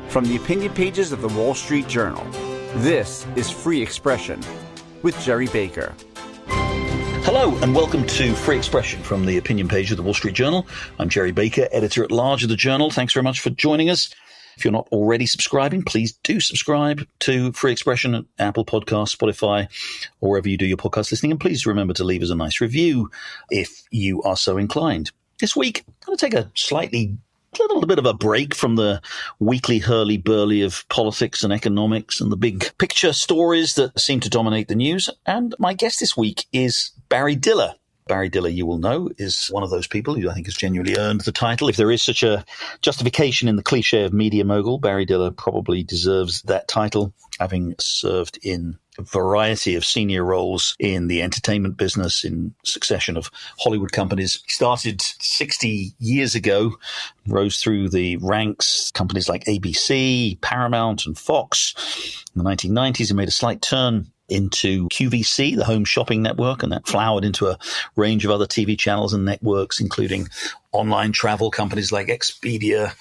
From the opinion pages of the Wall Street Journal, this is Free Expression with Gerry Baker. Hello and welcome to Free Expression from the opinion page of the Wall Street Journal. I'm Gerry Baker, editor-at-large of the Journal. Thanks very much for joining us. If you're not already subscribing, please do subscribe to Free Expression at Apple Podcasts, Spotify, or wherever you do your podcast listening. And please remember to leave us a nice review if you are so inclined. This week, I'm going to take a little bit of a break from the weekly hurly-burly of politics and economics and the big picture stories that seem to dominate the news. And my guest this week is Barry Diller. Barry Diller, you will know, is one of those people who I think has genuinely earned the title. If there is such a justification in the cliche of media mogul, Barry Diller probably deserves that title, having served in a variety of senior roles in the entertainment business in succession of Hollywood companies. He started 60 years ago, rose through the ranks, companies like ABC, Paramount, and Fox. In the 1990s, he made a slight turn into QVC, the home shopping network, and that flowered into a range of other TV channels and networks, including online travel companies like Expedia.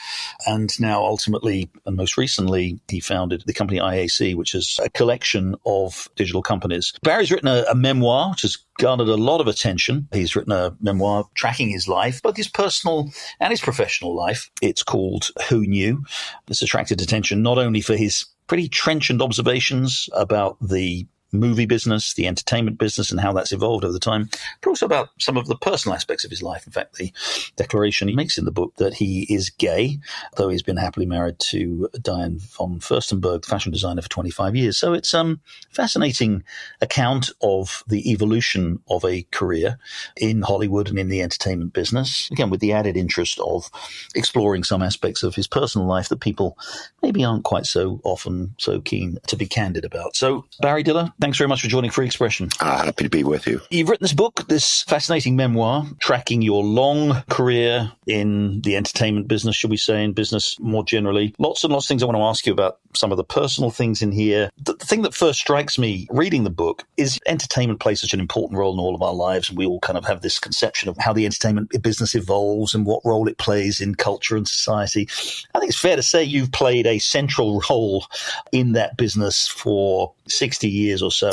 And now ultimately, and most recently, he founded the company IAC, which is a collection of digital companies. Barry's written a memoir, which has garnered a lot of attention. He's written a memoir tracking his life, both his personal and his professional life. It's called Who Knew? It's attracted attention not only for his pretty trenchant observations about the movie business, the entertainment business, and how that's evolved over the time, but also about some of the personal aspects of his life. In fact, the declaration he makes in the book that he is gay, though he's been happily married to Diane Von Furstenberg, the fashion designer, for 25 years. So it's a fascinating account of the evolution of a career in Hollywood and in the entertainment business, again, with the added interest of exploring some aspects of his personal life that people maybe aren't quite so often so keen to be candid about. So, Barry Diller, thanks very much for joining Free Expression. Happy to be with you. You've written this book, this fascinating memoir, tracking your long career in the entertainment business, should we say, in business more generally. Lots and lots of things I want to ask you about, some of the personal things in here. The thing that first strikes me reading the book is entertainment plays such an important role in all of our lives. We all kind of have this conception of how the entertainment business evolves and what role it plays in culture and society. I think it's fair to say you've played a central role in that business for 60 years or so.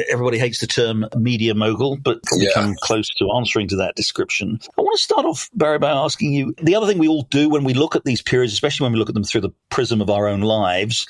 Everybody hates the term media mogul, but we come close to answering to that description. I want to start off, Barry, by asking you, the other thing we all do when we look at these periods, especially when we look at them through the prism of our own lives,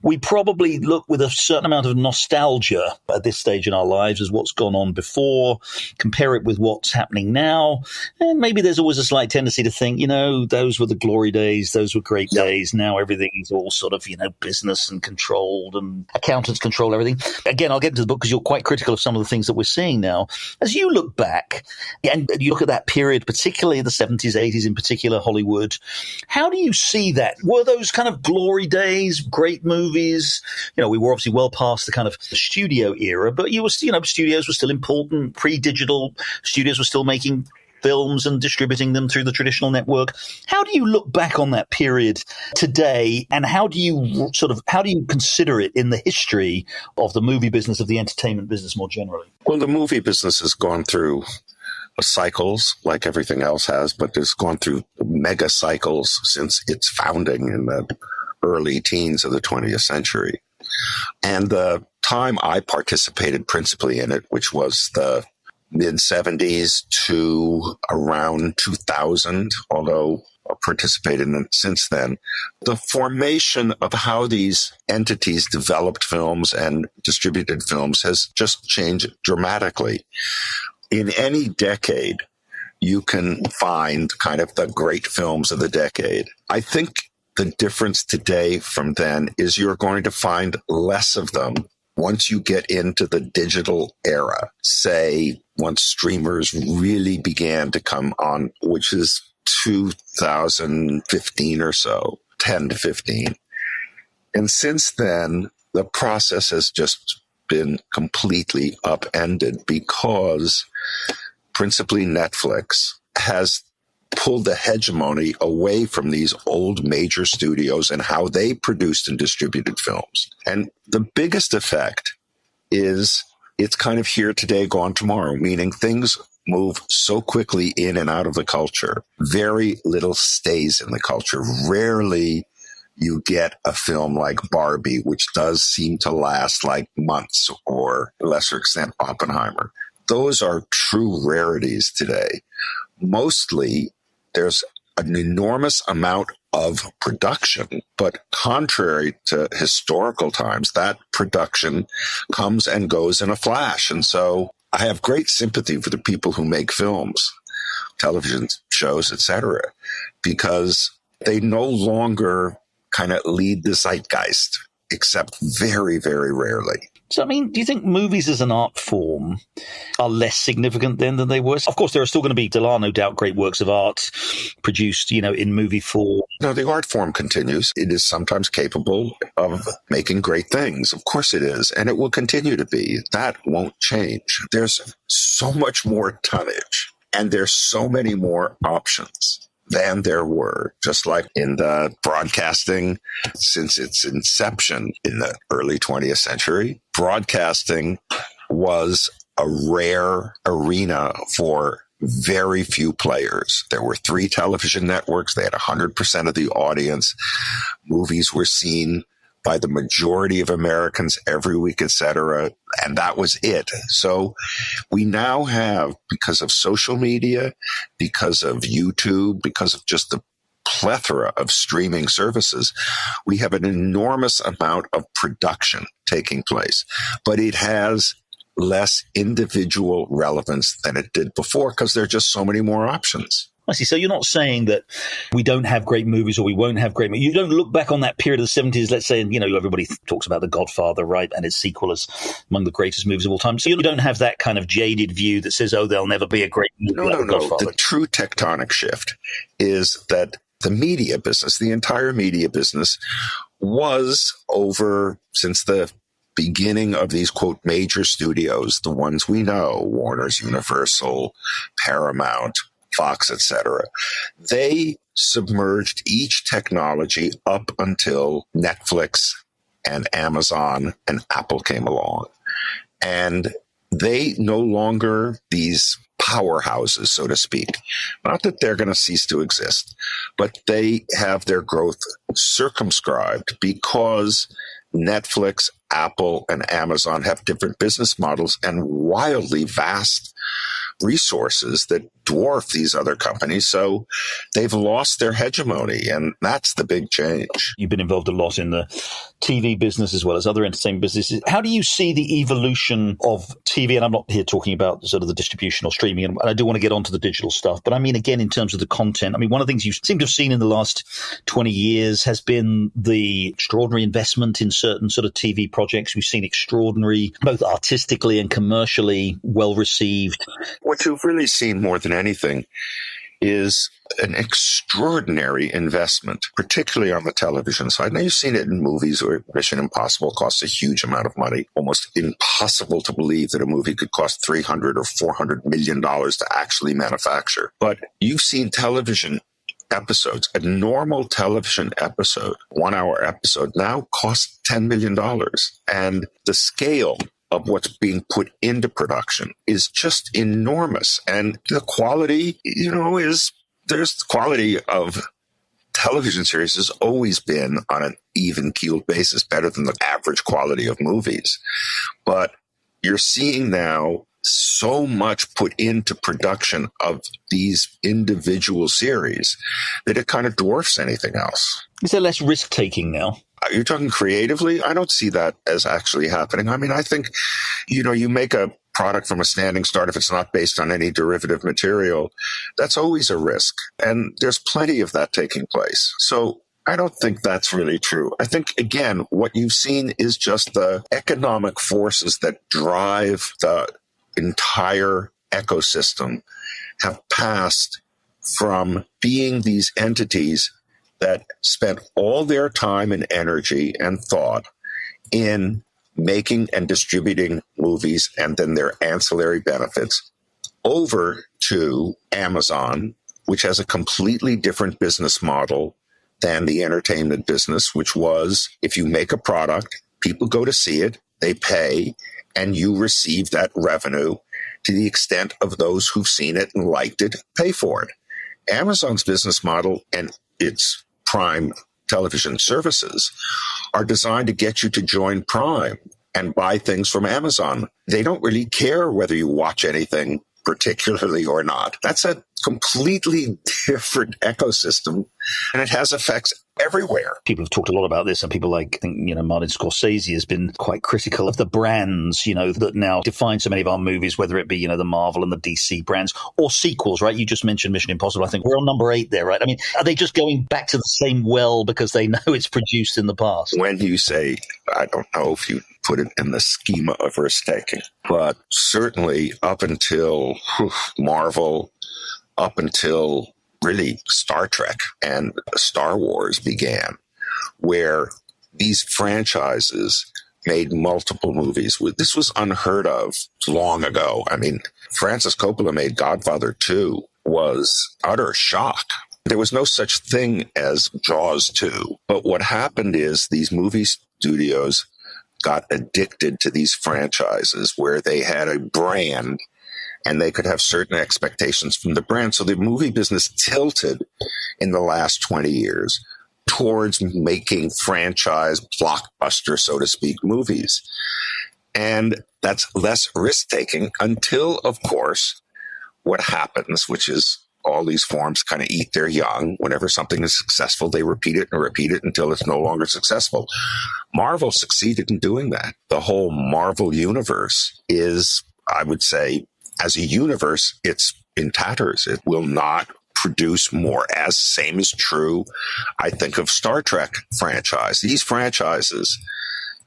we probably look with a certain amount of nostalgia at this stage in our lives as what's gone on before, compare it with what's happening now, and maybe there's always a slight tendency to think, those were the glory days, those were great days, now everything is all sort of, business and controlled and accountants control everything. Again, I'll get into the book because you're quite critical of some of the things that we're seeing now. As you look back and you look at that period, particularly the 70s, 80s, in particular, Hollywood, how do you see that? Were those kind of glory days, great movies? We were obviously well past the kind of studio era, but studios were still important. Pre-digital studios were still making films and distributing them through the traditional network. How do you look back on that period today, and how do you consider it in the history of the movie business, of the entertainment business more generally? Well, the movie business has gone through cycles like everything else has, but it's gone through mega cycles since its founding in the early teens of the 20th century. And the time I participated principally in it, which was the mid-70s to around 2000, although I participated in it since then. The formation of how these entities developed films and distributed films has just changed dramatically. In any decade, you can find kind of the great films of the decade. I think the difference today from then is you're going to find less of them once you get into the digital era, say once streamers really began to come on, which is 2015 or so, 10 to 15. And since then, the process has just been completely upended because principally Netflix has pulled the hegemony away from these old major studios and how they produced and distributed films. And the biggest effect is it's kind of here today, gone tomorrow, meaning things move so quickly in and out of the culture. Very little stays in the culture. Rarely you get a film like Barbie, which does seem to last like months, or to a lesser extent Oppenheimer. Those are true rarities today. Mostly, there's an enormous amount of production, but contrary to historical times, that production comes and goes in a flash. And so I have great sympathy for the people who make films, television shows, etc., because they no longer kind of lead the zeitgeist, except very, very rarely. So, I mean, do you think movies as an art form are less significant then than they were? Of course, there are still going to be, there are no doubt, great works of art produced, in movie form. No, the art form continues. It is sometimes capable of making great things. Of course it is. And it will continue to be. That won't change. There's so much more tonnage, and there's so many more options than there were, just like in the broadcasting. Since its inception in the early 20th century, broadcasting was a rare arena for very few players. There were 3 television networks. They had 100% of the audience. Movies were seen by the majority of Americans every week, etc. And that was it. So we now have, because of social media, because of YouTube, because of just the plethora of streaming services, we have an enormous amount of production taking place. But it has less individual relevance than it did before because there are just so many more options. I see. So you're not saying that we don't have great movies or we won't have great movies. You don't look back on that period of the 70s, let's say, and, everybody talks about The Godfather, right, and its sequel as among the greatest movies of all time. So you don't have that kind of jaded view that says, there'll never be a great movie like The Godfather. The true tectonic shift is that the media business, the entire media business, was over since the beginning of these, quote, major studios, the ones we know, Warner's, Universal, Paramount, Fox, etc. They submerged each technology up until Netflix and Amazon and Apple came along. And they no longer, these powerhouses, so to speak, not that they're going to cease to exist, but they have their growth circumscribed because Netflix, Apple, and Amazon have different business models and wildly vast resources that dwarf these other companies. So they've lost their hegemony, and that's the big change. You've been involved a lot in the TV business as well as other entertainment businesses. How do you see the evolution of TV? And I'm not here talking about sort of the distribution or streaming, and I do want to get onto the digital stuff. But I mean, again, in terms of the content, I mean, one of the things you seem to have seen in the last 20 years has been the extraordinary investment in certain sort of TV projects. We've seen extraordinary, both artistically and commercially, well received. What you've really seen more than anything is an extraordinary investment, particularly on the television side. Now, you've seen it in movies where Mission Impossible costs a huge amount of money. Almost impossible to believe that a movie could cost $300 or $400 million to actually manufacture. But you've seen television episodes. A normal television episode, 1 hour episode, now costs $10 million. And the scale of what's being put into production is just enormous. And the quality, there's the quality of television series has always been on an even-keeled basis, better than the average quality of movies. But you're seeing now so much put into production of these individual series that it kind of dwarfs anything else. Is there less risk-taking now? You're talking creatively? I don't see that as actually happening. I mean, I think, you make a product from a standing start if it's not based on any derivative material. That's always a risk. And there's plenty of that taking place. So I don't think that's really true. I think, again, what you've seen is just the economic forces that drive the entire ecosystem have passed from being these entities that spent all their time and energy and thought in making and distributing movies and then their ancillary benefits over to Amazon, which has a completely different business model than the entertainment business, which was if you make a product, people go to see it, they pay, and you receive that revenue to the extent of those who've seen it and liked it, pay for it. Amazon's business model and its prime television services are designed to get you to join Prime and buy things from Amazon. They don't really care whether you watch anything particularly or not. That's a completely different ecosystem, and it has effects everywhere. People have talked a lot about this, and people like, I think, Martin Scorsese has been quite critical of the brands, that now define so many of our movies, whether it be, the Marvel and the DC brands or sequels, right? You just mentioned Mission Impossible. I think we're on number 8 there, right? I mean, are they just going back to the same well because they know it's produced in the past? When you say, I don't know if you put it in the schema of risk-taking, but certainly up until Marvel, up until really Star Trek and Star Wars began, where these franchises made multiple movies. This was unheard of long ago. I mean, Francis Coppola made Godfather 2 was utter shock. There was no such thing as Jaws 2. But what happened is these movie studios got addicted to these franchises where they had a brand and they could have certain expectations from the brand. So the movie business tilted in the last 20 years towards making franchise blockbuster, so to speak, movies. And that's less risk-taking until, of course, what happens, which is all these forms kind of eat their young. Whenever something is successful, they repeat it and repeat it until it's no longer successful. Marvel succeeded in doing that. The whole Marvel universe is, I would say, as a universe, it's in tatters. It will not produce more. As same is true, I think, of Star Trek franchise. These franchises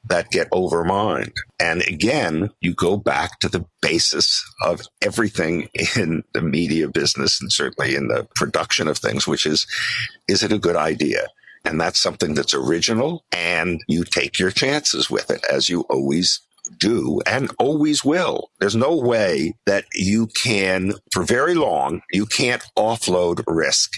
that get overmined. And again, you go back to the basis of everything in the media business and certainly in the production of things, which is it a good idea? And that's something that's original, and you take your chances with it, as you always do and always will. There's no way that you can, for very long, you can't offload risk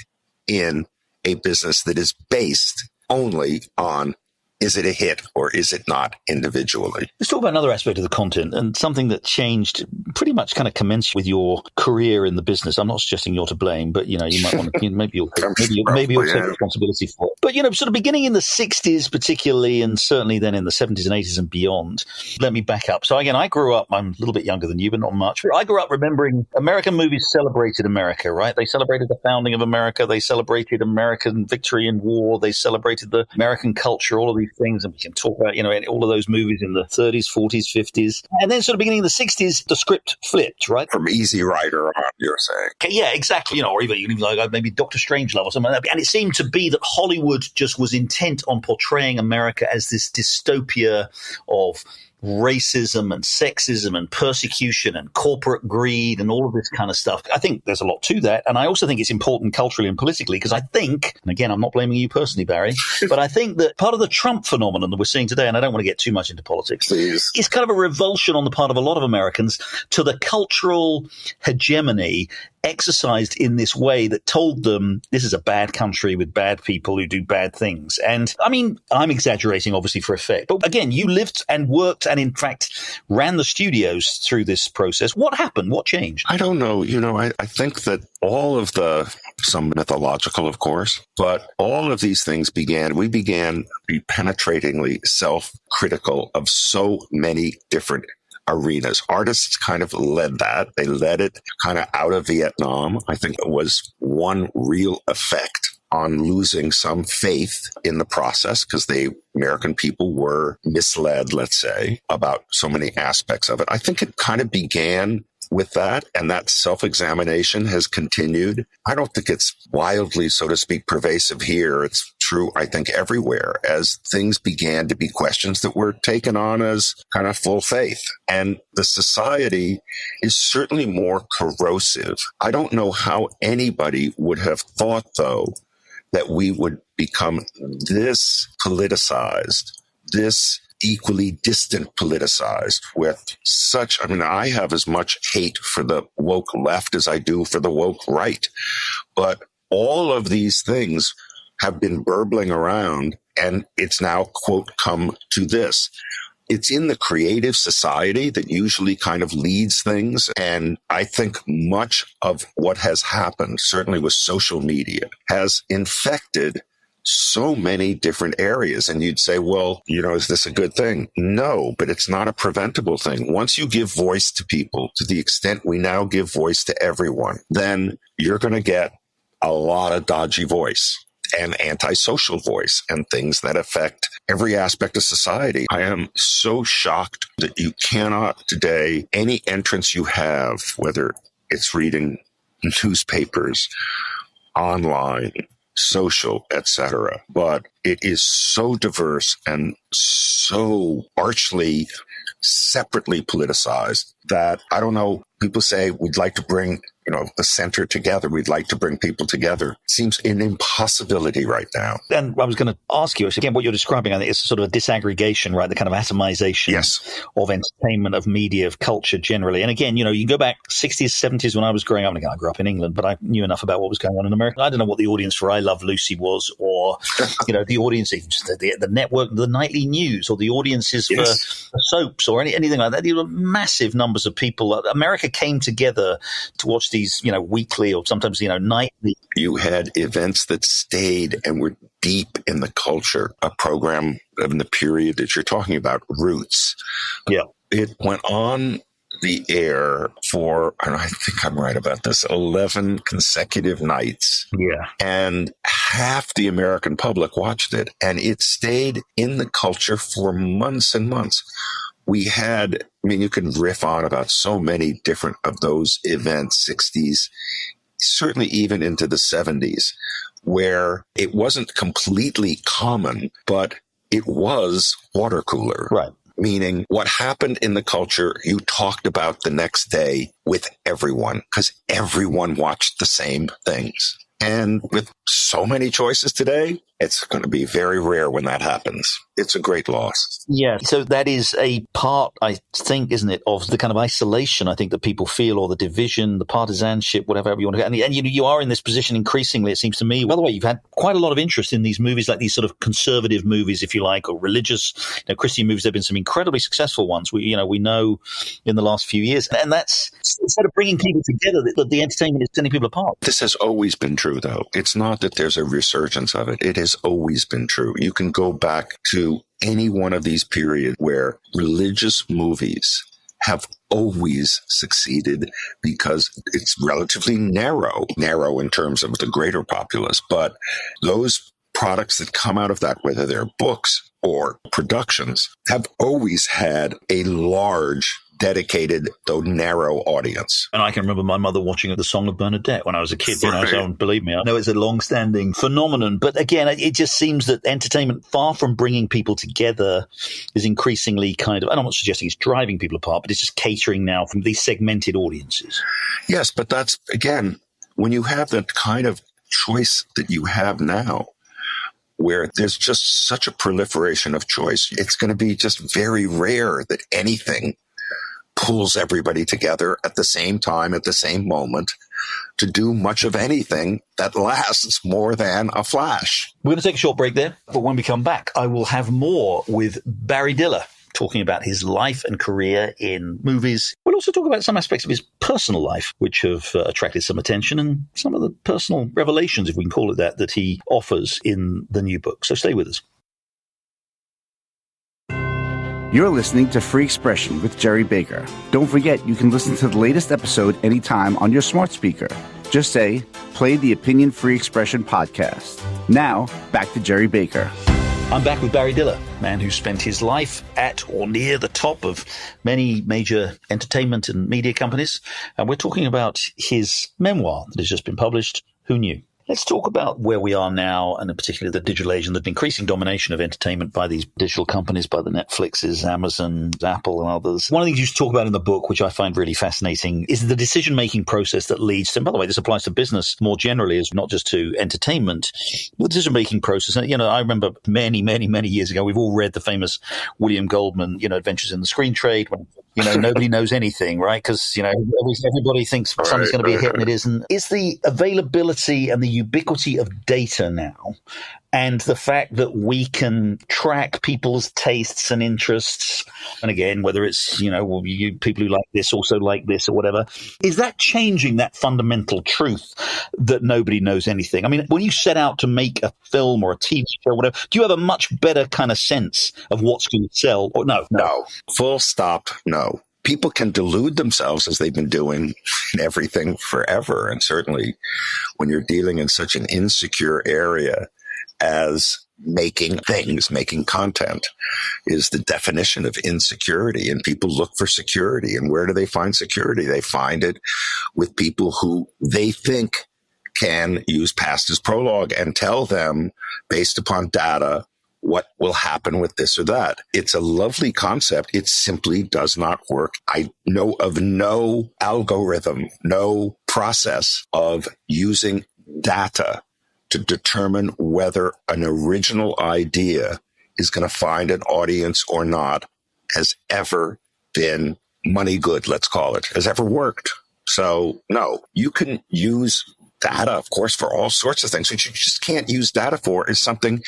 in a business that is based only on, is it a hit or is it not individually? Let's talk about another aspect of the content and something that changed pretty much kind of commensurate with your career in the business. I'm not suggesting you're to blame, but you might want to, maybe you'll take responsibility for it. But sort of beginning in the 60s particularly, and certainly then in the 70s and 80s and beyond. Let me back up. So again, I grew up, I'm a little bit younger than you, but not much. I grew up remembering American movies celebrated America, right? They celebrated the founding of America. They celebrated American victory in war. They celebrated the American culture, all of these things, and we can talk about all of those movies in the 30s, 40s, 50s, and then sort of beginning in the 60s, the script flipped, right? From Easy Rider on, you're saying? Yeah, exactly. Or even like maybe Dr. Strangelove or something like that. And it seemed to be that Hollywood just was intent on portraying America as this dystopia of racism and sexism and persecution and corporate greed and all of this kind of stuff. I think there's a lot to that. And I also think it's important culturally and politically because I think, and again, I'm not blaming you personally, Barry, but I think that part of the Trump phenomenon that we're seeing today, and I don't want to get too much into politics, Please. is kind of a revulsion on the part of a lot of Americans to the cultural hegemony exercised in this way that told them this is a bad country with bad people who do bad things. And I mean, I'm exaggerating obviously for effect, but again, you lived and worked and in fact ran the studios through this process. What happened? What changed? I don't know. I think that all of some mythological, of course, but all of these things we began to be penetratingly self-critical of so many different arenas. Artists kind of led that. They led it kind of out of Vietnam. I think it was one real effect on losing some faith in the process because the American people were misled, let's say, about so many aspects of it. I think it kind of began with that, and that self-examination has continued. I don't think it's wildly, so to speak, pervasive here. It's true, I think, everywhere as things began to be questions that were taken on as kind of full faith. And the society is certainly more corrosive. I don't know how anybody would have thought, though, that we would become this politicized, this equally distant politicized with such, I have as much hate for the woke left as I do for the woke right. But all of these things have been burbling around, and it's now, quote, come to this. It's in the creative society that usually kind of leads things. And I think much of what has happened, certainly with social media, has infected so many different areas. And you'd say, well, is this a good thing? No, but it's not a preventable thing. Once you give voice to people, to the extent we now give voice to everyone, then you're going to get a lot of dodgy voice and antisocial voice and things that affect every aspect of society. I am so shocked that you cannot today, any entrance you have, whether it's reading newspapers, online, social, etc., but it is so diverse and so archly, separately politicized that I don't know. People say we'd like to bring, the center together. We'd like to bring people together. It seems an impossibility right now. And I was going to ask you, again, what you're describing, I think, is sort of a disaggregation, right? The kind of atomization of entertainment, of media, of culture generally. And again, you can go back 60s, 70s when I was growing up. Again, I grew up in England, but I knew enough about what was going on in America. I don't know what the audience for I Love Lucy was, or, the audience, the network, the nightly news, or the audiences for soaps or anything like that. There were massive numbers of people. America came together to watch these, weekly or sometimes, nightly. You had events that stayed and were deep in the culture. A program in the period that you're talking about, Roots. Yeah. It went on the air for, and I think I'm right about this, 11 consecutive nights. Yeah. And half the American public watched it. And it stayed in the culture for months and months. We had, you can riff on about so many different of those events, 60s, certainly even into the 70s, where it wasn't completely common, but it was water cooler. Right. Meaning what happened in the culture, you talked about the next day with everyone because everyone watched the same things. And with so many choices today, it's going to be very rare when that happens. It's a great loss. Yeah. So that is a part, I think, isn't it, of the kind of isolation I think that people feel, or the division, the partisanship, whatever you want to get. And you are in this position increasingly, it seems to me. By the way, you've had quite a lot of interest in these movies, like these sort of conservative movies, if you like, or religious, Christian movies. There have been some incredibly successful ones. We know in the last few years. And that's, instead of bringing people together, the entertainment is sending people apart. This has always been true, though. It's not that there's a resurgence of it. It has always been true. You can go back to any one of these periods where religious movies have always succeeded because it's relatively narrow in terms of the greater populace. But those products that come out of that, whether they're books or productions, have always had a large, dedicated, though narrow audience. And I can remember my mother watching The Song of Bernadette when I was a kid, so believe me, I know it's a long-standing phenomenon. But again, it just seems that entertainment, far from bringing people together, is increasingly kind of, I'm not suggesting it's driving people apart, but it's just catering now from these segmented audiences. Yes, but that's, again, when you have the kind of choice that you have now, where there's just such a proliferation of choice, it's going to be just very rare that anything pulls everybody together at the same time, at the same moment, to do much of anything that lasts more than a flash. We're going to take a short break there, but when we come back, I will have more with Barry Diller, talking about his life and career in movies. We'll also talk about some aspects of his personal life, which have attracted some attention, and some of the personal revelations, if we can call it that he offers in the new book. So stay with us. You're listening to Free Expression with Gerry Baker. Don't forget, you can listen to the latest episode anytime on your smart speaker. Just say, play the Opinion Free Expression podcast. Now, back to Gerry Baker. I'm back with Barry Diller, man who spent his life at or near the top of many major entertainment and media companies. And we're talking about his memoir that has just been published, Who Knew? Let's talk about where we are now, and in particular the digital age and the increasing domination of entertainment by these digital companies, by the Netflixes, Amazon, Apple, and others. One of the things you talk about in the book, which I find really fascinating, is the decision-making process that leads to, and by the way, this applies to business more generally, as not just to entertainment, the decision-making process. And, I remember many, many, many years ago, we've all read the famous William Goldman, Adventures in the Screen Trade, when nobody knows anything, right? Because, everybody thinks something's going to be a hit and it isn't. Is the availability and the ubiquity of data now and the fact that we can track people's tastes and interests, and again, whether it's, people who like this also like this or whatever, is that changing that fundamental truth that nobody knows anything? I mean, when you set out to make a film or a TV show or whatever, do you have a much better kind of sense of what's going to sell? Or no. Full stop, no. People can delude themselves, as they've been doing in everything forever. And certainly when you're dealing in such an insecure area as making things, making content is the definition of insecurity. And people look for security. And where do they find security? They find it with people who they think can use past as prologue and tell them, based upon data, what will happen with this or that. It's a lovely concept. It simply does not work. I know of no algorithm, no process of using data to determine whether an original idea is going to find an audience or not has ever been money good, let's call it, has ever worked. So no, you can use data, of course, for all sorts of things. What you just can't use data for is something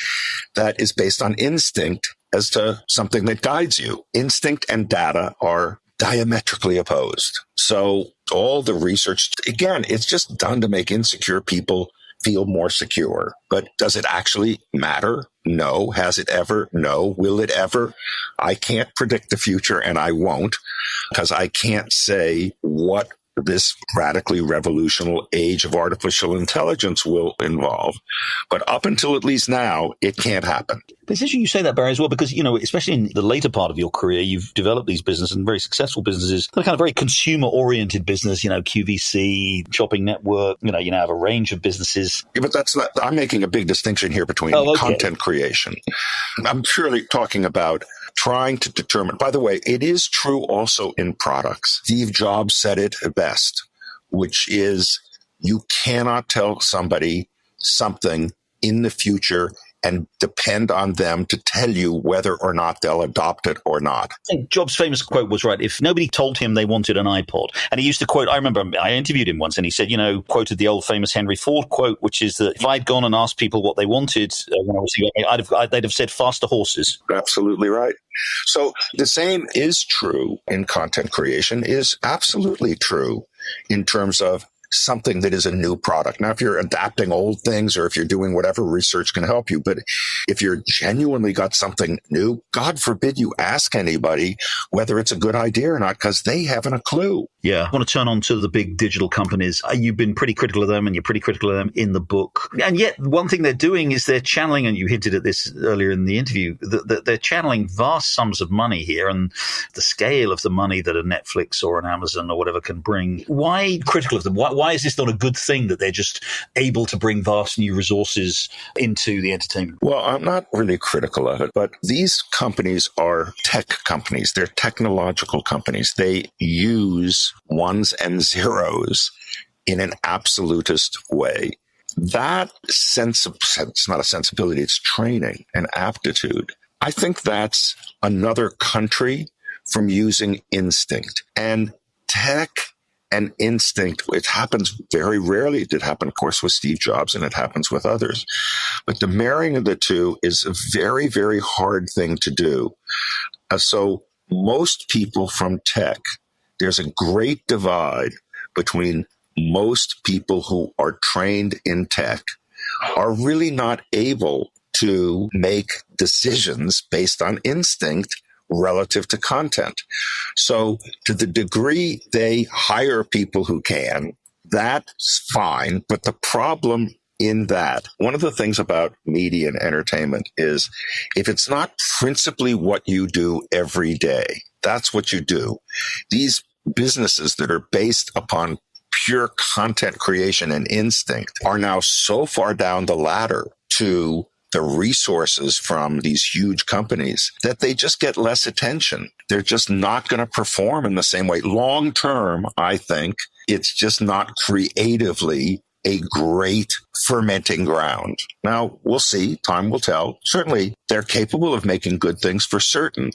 that is based on instinct as to something that guides you. Instinct and data are diametrically opposed. So all the research, again, it's just done to make insecure people feel more secure. But does it actually matter? No. Has it ever? No. Will it ever? I can't predict the future, and I won't, because I can't say what this radically revolutionary age of artificial intelligence will involve. But up until at least now, it can't happen. But it's interesting you say that, Barry, as well, because, especially in the later part of your career, you've developed these businesses and very successful businesses. They're kind of very consumer-oriented business, QVC, Shopping Network, you now have a range of businesses. Yeah, but that's not, I'm making a big distinction here between content creation. I'm purely talking about trying to determine, by the way, it is true also in products. Steve Jobs said it best, which is you cannot tell somebody something in the future and depend on them to tell you whether or not they'll adopt it or not. I think Jobs' famous quote was right. If nobody told him they wanted an iPod, and he used to quote, I remember I interviewed him once and he said, quoted the old famous Henry Ford quote, which is that if I'd gone and asked people what they wanted when I was young, they'd have said faster horses. Absolutely right. So the same is true in content creation, is absolutely true in terms of something that is a new product. Now, if you're adapting old things or if you're doing whatever, research can help you. But if you're genuinely got something new, God forbid you ask anybody whether it's a good idea or not, because they haven't a clue. Yeah. I want to turn on to the big digital companies. You've been pretty critical of them, and you're pretty critical of them in the book. And yet one thing they're doing is they're channeling, and you hinted at this earlier in the interview, that they're channeling vast sums of money here, and the scale of the money that a Netflix or an Amazon or whatever can bring. Why critical of them? Why is this not a good thing that they're just able to bring vast new resources into the entertainment? Well, I'm not really critical of it, but these companies are tech companies. They're technological companies. They use ones and zeros in an absolutist way. That it's not a sensibility, it's training and aptitude. I think that's another country from using instinct. And tech and instinct, it happens very rarely. It did happen, of course, with Steve Jobs, and it happens with others. But the marrying of the two is a very, very hard thing to do. So most people from tech, there's a great divide between most people who are trained in tech are really not able to make decisions based on instinct relative to content. So to the degree they hire people who can, that's fine. But the problem in that, one of the things about media and entertainment is if it's not principally what you do every day, that's what you do. These businesses that are based upon pure content creation and instinct are now so far down the ladder to the resources from these huge companies that they just get less attention. They're just not going to perform in the same way. Long term, I think it's just not creatively a great fermenting ground. Now, we'll see. Time will tell. Certainly, they're capable of making good things for certain.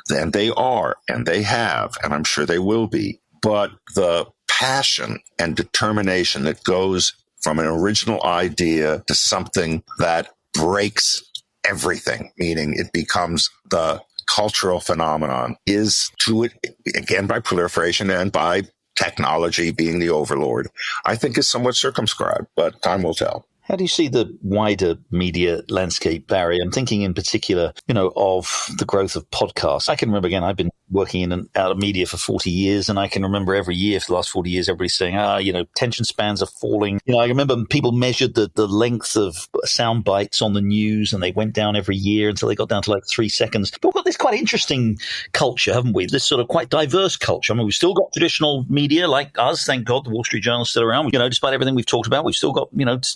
Then they are, and they have, and I'm sure they will be. But the passion and determination that goes from an original idea to something that breaks everything, meaning it becomes the cultural phenomenon, is to it, again, by proliferation and by technology being the overlord, I think is somewhat circumscribed, but time will tell. How do you see the wider media landscape, Barry? I'm thinking in particular, of the growth of podcasts. I can remember, again, I've been working in and out of media for 40 years, and I can remember every year for the last 40 years, everybody's saying, attention spans are falling. I remember people measured the length of sound bites on the news, and they went down every year until they got down to like 3 seconds. But we've got this quite interesting culture, haven't we? This sort of quite diverse culture. I mean, we've still got traditional media like us. Thank God the Wall Street Journal's still around. Despite everything we've talked about, we've still got,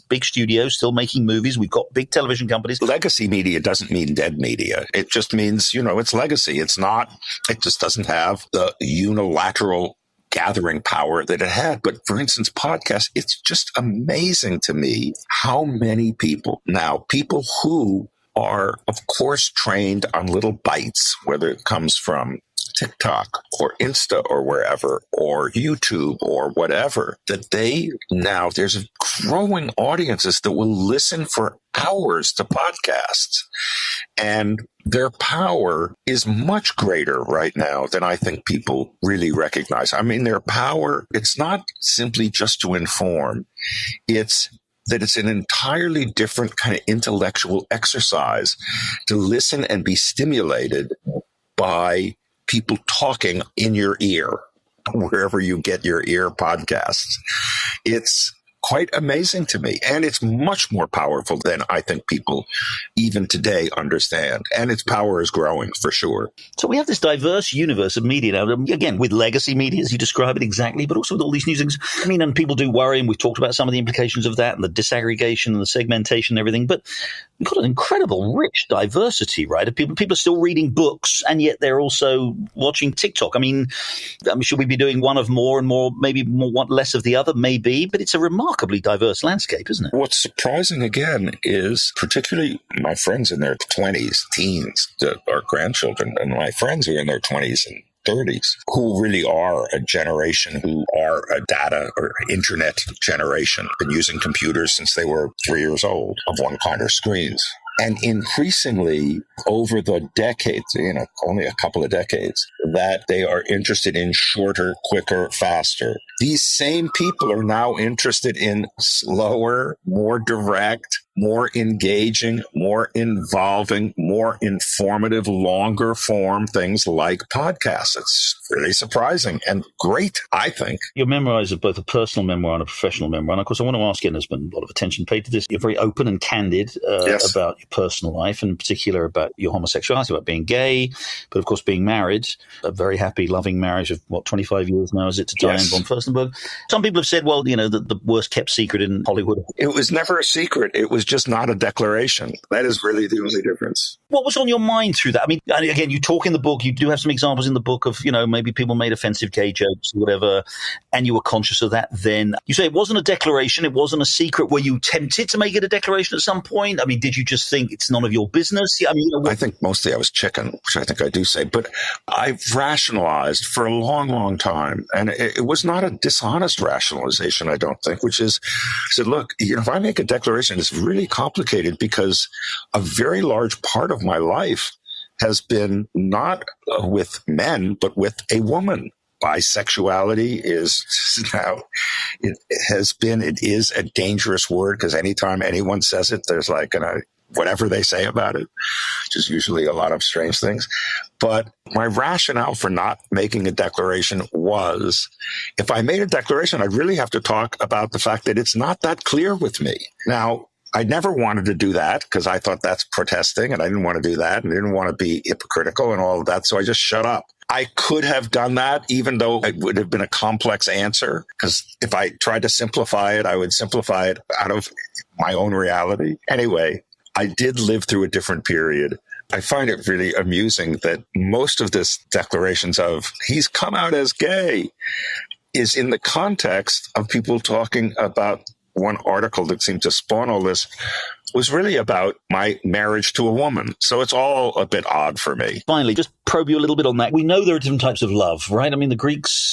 big studios still making movies. We've got big television companies. Legacy media doesn't mean dead media. It just means, it's legacy. It just doesn't have the unilateral gathering power that it had. But for instance, podcasts, it's just amazing to me how many people who are, of course, trained on little bites, whether it comes from TikTok or Insta or wherever, or YouTube or whatever, that there's growing audiences that will listen for hours to podcasts. And their power is much greater right now than I think people really recognize. I mean, their power, it's not simply just to inform. It's that it's an entirely different kind of intellectual exercise to listen and be stimulated by people talking in your ear, wherever you get your ear podcasts. It's quite amazing to me. And it's much more powerful than I think people even today understand. And its power is growing for sure. So we have this diverse universe of media now, again, with legacy media, as you describe it exactly, but also with all these new things. I mean, and people do worry, and we've talked about some of the implications of that and the disaggregation and the segmentation and everything. But we've got an incredible, rich diversity, right? Of people are still reading books, and yet they're also watching TikTok. I mean, should we be doing one of more and more, maybe one less of the other? Maybe, but it's a remarkably diverse landscape, isn't it? What's surprising, again, is particularly my friends in their 20s, teens, our grandchildren, and my friends who are in their 20s and 30s, who really are a generation who are a data or internet generation, been using computers since they were 3 years old, of one kind or screens. And increasingly over the decades, only a couple of decades, that they are interested in shorter, quicker, faster. These same people are now interested in slower, more direct, more engaging, more involving, more informative, longer form things like podcasts. It's really surprising and great, I think. Your memoir is both a personal memoir and a professional memoir. And of course, I want to ask you, and there's been a lot of attention paid to this, you're very open and candid Yes. about your personal life, and in particular about your homosexuality, about being gay, but of course being married, a very happy, loving marriage of, 25 years now, is it, to Diane Yes. Von Furstenberg? Some people have said, well, the worst kept secret in Hollywood. It was never a secret. It was just not a declaration. That is really the only difference. What was on your mind through that? I mean, again, you talk in the book, you do have some examples in the book of, maybe people made offensive gay jokes or whatever, and you were conscious of that then. You say it wasn't a declaration, it wasn't a secret. Were you tempted to make it a declaration at some point? I mean, did you just think it's none of your business? I mean, I think mostly I was chicken, which I think I do say, but I've rationalized for a long, long time. And it was not a dishonest rationalization, I don't think, which is, I said, look, if I make a declaration, it's really complicated because a very large part of my life has been not with men, but with a woman. Bisexuality is now, it is a dangerous word because anytime anyone says it, there's like whatever they say about it, which is usually a lot of strange things. But my rationale for not making a declaration was, if I made a declaration, I'd really have to talk about the fact that it's not that clear with me. Now, I never wanted to do that because I thought that's protesting, and I didn't want to do that, and I didn't want to be hypocritical and all of that. So I just shut up. I could have done that, even though it would have been a complex answer, because if I tried to simplify it, I would simplify it out of my own reality. Anyway, I did live through a different period. I find it really amusing that most of this declarations of he's come out as gay is in the context of people talking about one article that seemed to spawn all this was really about my marriage to a woman. So it's all a bit odd for me. Finally, just probe you a little bit on that. We know there are different types of love, right? I mean, the Greeks,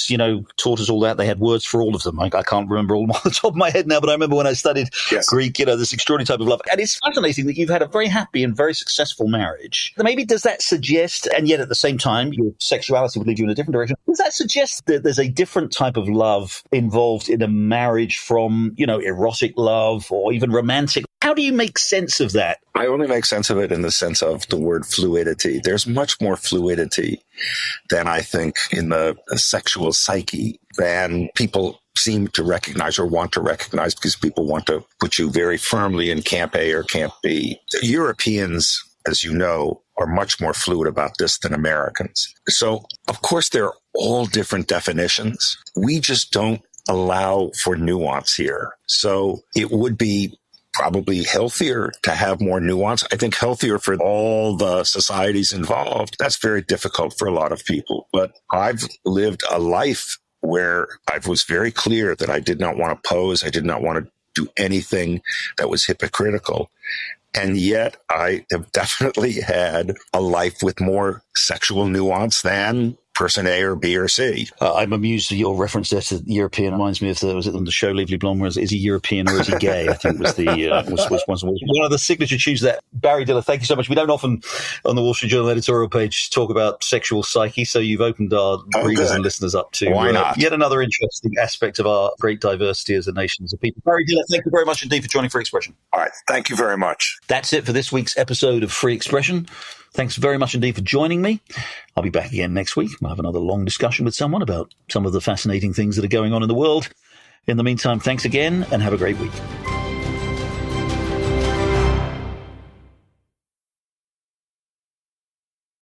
taught us all that. They had words for all of them. I can't remember all off the top of my head now, but I remember when I studied Greek, this extraordinary type of love. And it's fascinating that you've had a very happy and very successful marriage. Maybe does that suggest, and yet at the same time, your sexuality would lead you in a different direction, does that suggest that there's a different type of love involved in a marriage from, erotic love or even romantic? How do you make sense of that? I only make sense of it in the sense of the word fluidity. There's much more fluidity than I think in the sexual psyche than people seem to recognize or want to recognize, because people want to put you very firmly in camp A or camp B. The Europeans, as you know, are much more fluid about this than Americans. So, of course, there are all different definitions. We just don't allow for nuance here. So it would be probably healthier to have more nuance. I think healthier for all the societies involved. That's very difficult for a lot of people. But I've lived a life where I was very clear that I did not want to pose. I did not want to do anything that was hypocritical. And yet I have definitely had a life with more sexual nuance than person A or B or C. I'm amused at your reference there to European. It reminds me of the show Legally Blonde, where is he European or is he gay? I think was one of the signature tunes there. Barry Diller, thank you so much. We don't often on the Wall Street Journal editorial page talk about sexual psyche, so you've opened our readers and listeners up to yet another interesting aspect of our great diversity as a nation, as a people. Barry Diller, thank you very much indeed for joining Free Expression. All right, thank you very much. That's it for this week's episode of Free Expression. Thanks very much indeed for joining me. I'll be back again next week. We'll have another long discussion with someone about some of the fascinating things that are going on in the world. In the meantime, thanks again and have a great week.